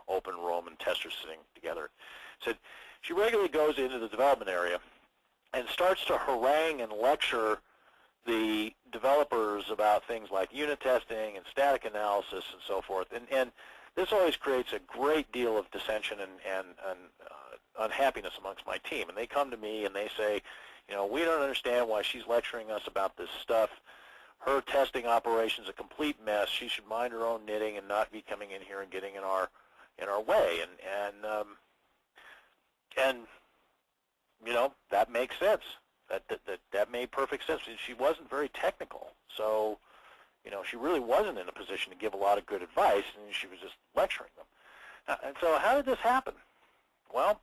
open room and testers sitting together. Said she regularly goes into the development area and starts to harangue and lecture the developers about things like unit testing and static analysis and so forth. And this always creates a great deal of dissension and unhappiness amongst my team. And they come to me and they say, you know, we don't understand why she's lecturing us about this stuff. Her testing operation's a complete mess. She should mind her own knitting and not be coming in here and getting in our way. And you know, that makes sense. That made perfect sense. She wasn't very technical, so you know, she really wasn't in a position to give a lot of good advice, and she was just lecturing them. And so how did this happen? Well,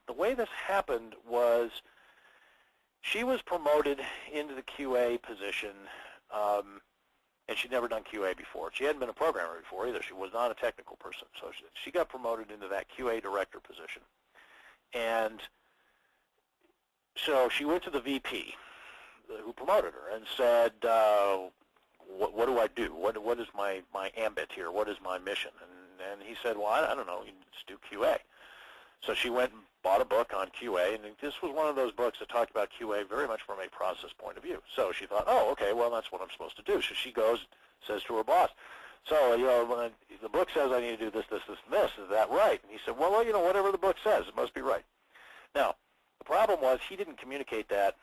the way this happened was she was promoted into the QA position, and she'd never done QA before. She hadn't been a programmer before either. She was not a technical person, so she got promoted into that QA director position. And so she went to the VP who promoted her and said, what do I do? What is my ambit here? What is my mission? And he said, well, I don't know. You just do QA. So she went and bought a book on QA, and this was one of those books that talked about QA very much from a process point of view. So she thought, oh, okay, well, that's what I'm supposed to do. So she goes, says to her boss, so, you know, the book says I need to do this, this, this, and this. Is that right? And he said, well, you know, whatever the book says, it must be right. Now, the problem was he didn't communicate that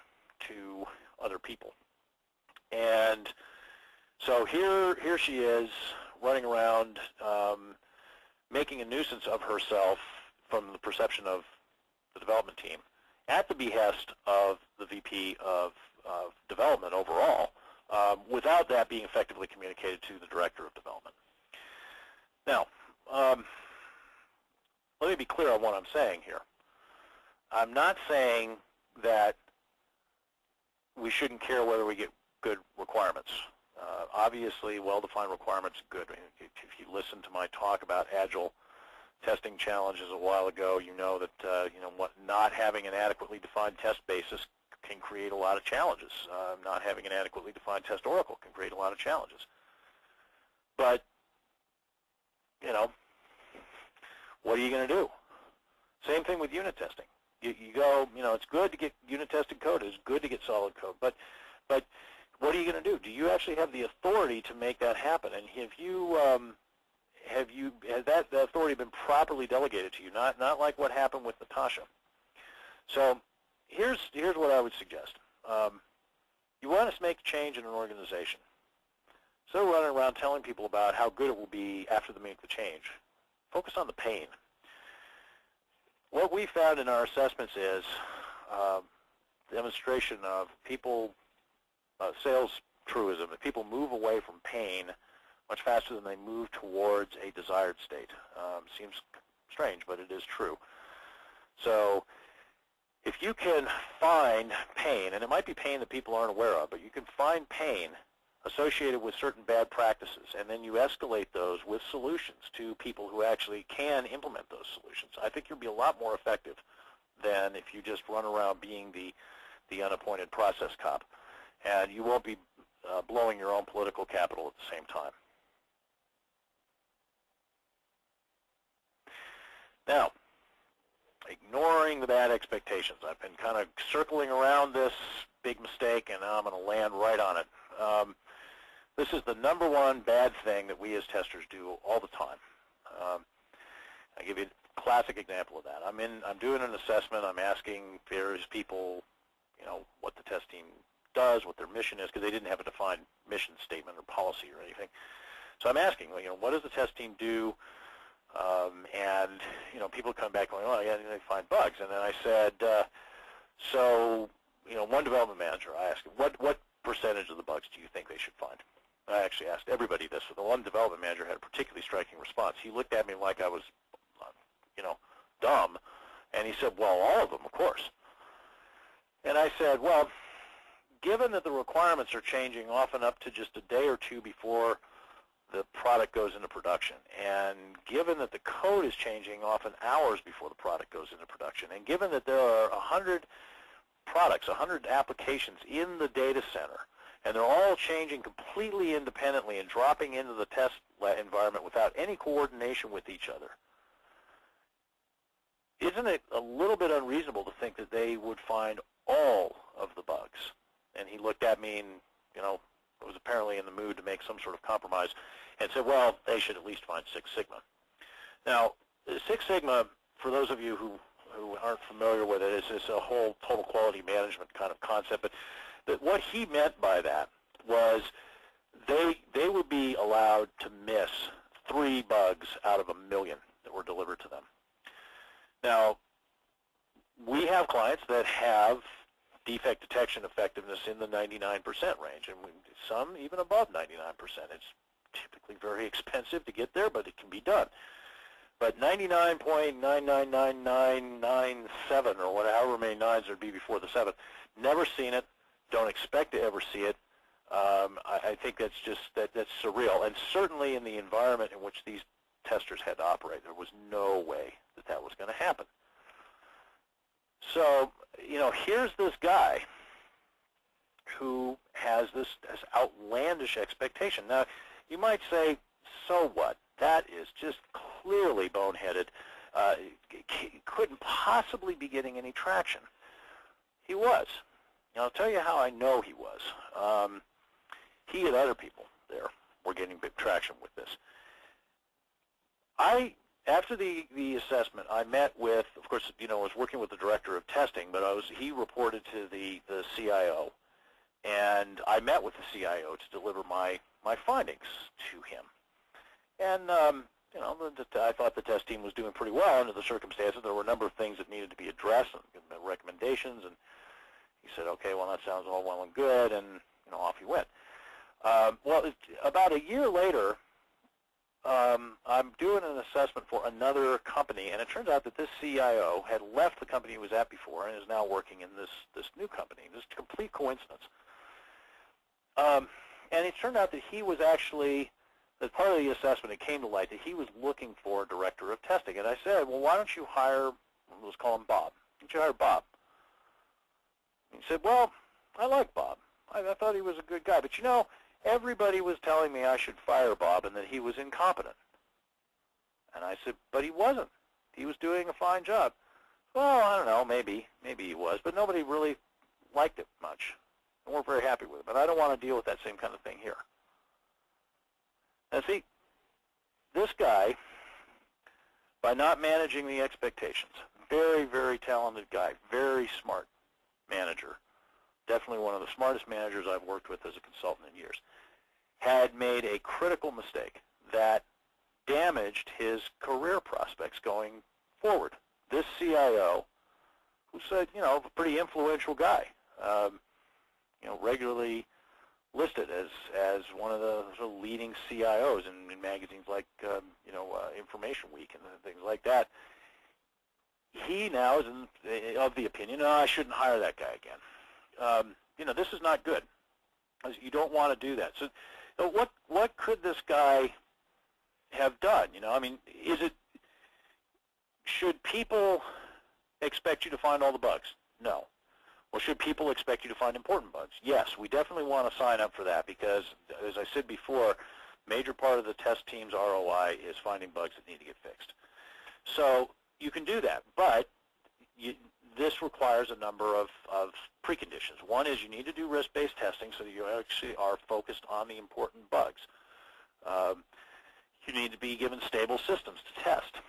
to other people. And so here she is running around making a nuisance of herself from the perception of the development team at the behest of the VP of development overall, without that being effectively communicated to the director of development. Now, let me be clear on what I'm saying here. I'm not saying that we shouldn't care whether we get good requirements. Obviously, well-defined requirements are good. If you listen to my talk about agile testing challenges a while ago, you know that not having an adequately defined test basis can create a lot of challenges. Not having an adequately defined test oracle can create a lot of challenges. But, you know, what are you going to do? Same thing with unit testing. You go, you know, it's good to get unit tested code. It's good to get solid code. But what are you going to do? Do you actually have the authority to make that happen? And has that authority been properly delegated to you? Not like what happened with Natasha. So here's what I would suggest. You want to make a change in an organization. Instead of running around telling people about how good it will be after they make the change, focus on the pain. What we found in our assessments is demonstration of people, sales truism, that people move away from pain much faster than they move towards a desired state. Seems strange, but it is true. So if you can find pain, and it might be pain that people aren't aware of, but you can find pain associated with certain bad practices, and then you escalate those with solutions to people who actually can implement those solutions, I think you'll be a lot more effective than if you just run around being the unappointed process cop. And you won't be blowing your own political capital at the same time. Now, ignoring the bad expectations. I've been kind of circling around this big mistake, and now I'm going to land right on it. This is the #1 bad thing that we as testers do all the time. I'll give you a classic example of that. I'm doing an assessment. I'm asking various people, you know, what the test team does, what their mission is, because they didn't have a defined mission statement or policy or anything. So I'm asking, you know, what does the test team do? And, you know, people come back going, oh, yeah, they find bugs. And then I said, so, you know, one development manager, I asked him, what percentage of the bugs do you think they should find? I actually asked everybody this. So the one development manager had a particularly striking response. He looked at me like I was, you know, dumb. And he said, well, all of them, of course. And I said, well, given that the requirements are changing often up to just a day or two before the product goes into production, and given that the code is changing often hours before the product goes into production, and given that there are 100 products, 100 applications in the data center, and they're all changing completely independently and dropping into the test environment without any coordination with each other, isn't it a little bit unreasonable to think that they would find all of the bugs? And he looked at me and, was apparently in the mood to make some sort of compromise and said, well, they should at least find Six Sigma. Now, Six Sigma, for those of you who aren't familiar with it, is a whole total quality management kind of concept. But what he meant by that was they would be allowed to miss 3 bugs out of 1 million that were delivered to them. Now, we have clients that have defect detection effectiveness in the 99% range, and some even above 99%. It's typically very expensive to get there, but it can be done. But 99.999997, or whatever, however many nines there'd be before the 7, never seen it, don't expect to ever see it. I think that's just, that's surreal. And certainly in the environment in which these testers had to operate, there was no way that was going to happen. So, here's this guy who has this outlandish expectation. Now, you might say, so what? That is just clearly boneheaded. Couldn't possibly be getting any traction. He was. Now, I'll tell you how I know he was. He and other people there were getting big traction with this. After the assessment, I met with, of course, I was working with the director of testing, but he reported to the CIO, and I met with the CIO to deliver my findings to him. And I thought the test team was doing pretty well under the circumstances. There were a number of things that needed to be addressed, and recommendations, and he said, okay, well, that sounds all well and good, and off he went. Well, about a year later, I'm doing an assessment for another company, and it turns out that this CIO had left the company he was at before and is now working in this new company. This is a complete coincidence. And it turned out that he was actually, as part of the assessment, it came to light that he was looking for a director of testing. And I said, well, why don't you hire, let's call him Bob. Why don't you hire Bob? And he said, well, I like Bob. I thought he was a good guy. But everybody was telling me I should fire Bob and that he was incompetent. And I said, but he wasn't. He was doing a fine job. Well, I don't know, maybe he was, but nobody really liked it much. And we're very happy with it. But I don't want to deal with that same kind of thing here. Now see, this guy, by not managing the expectations, very, very talented guy, very smart manager, definitely one of the smartest managers I've worked with as a consultant in years, had made a critical mistake that damaged his career prospects going forward. This CIO, who said, a pretty influential guy, regularly listed as one of the sort of leading CIOs in magazines like, Information Week and things like that. He now is of the opinion, no, I shouldn't hire that guy again. This is not good. You don't want to do that. So, what could this guy have done? Should people expect you to find all the bugs? No. Well, should people expect you to find important bugs? Yes, we definitely want to sign up for that because, as I said before, major part of the test team's ROI is finding bugs that need to get fixed. So you can do that, but this requires a number of preconditions. One is you need to do risk-based testing so that you actually are focused on the important bugs. You need to be given stable systems to test.